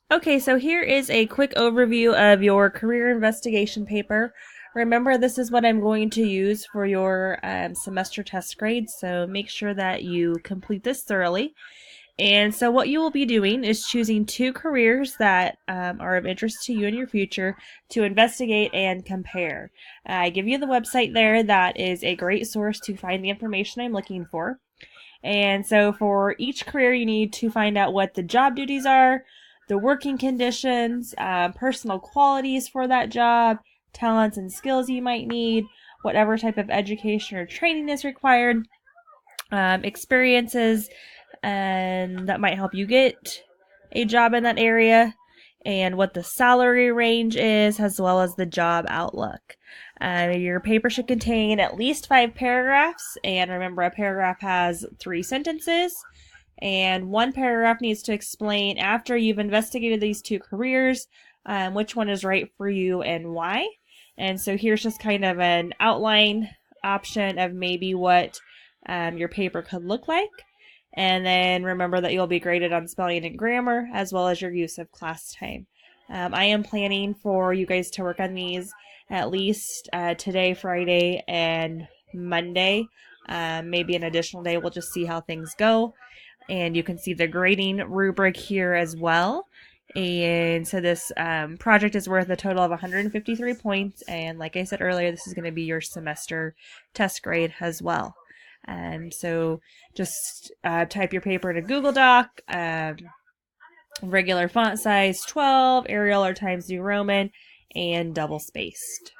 Okay, so here is a quick overview of your career investigation paper. Remember, this is what I'm going to use for your semester test grades, so make sure that you complete this thoroughly. And so, what you will be doing is choosing two careers that are of interest to you in your future to investigate and compare. I give you the website there that is a great source to find the information I'm looking for. And so for each career, you need to find out what the job duties are, the working conditions, personal qualities for that job, talents and skills you might need, whatever type of education or training is required, experiences and that might help you get a job in that area, and what the salary range is, as well as the job outlook. Your paper should contain at least 5 paragraphs, and remember, a paragraph has 3 sentences, and one paragraph needs to explain, after you've investigated these two careers, which one is right for you and why. And so here's just kind of an outline option of maybe what your paper could look like. And then remember that you'll be graded on spelling and grammar as well as your use of class time. I am planning for you guys to work on these at least today, Friday, and Monday. Maybe an additional day. We'll just see how things go. And you can see the grading rubric here as well. And so this project is worth a total of 153 points. And like I said earlier, this is going to be your semester test grade as well. So just type your paper in a Google Doc, regular font size 12, Arial or Times New Roman, and double spaced.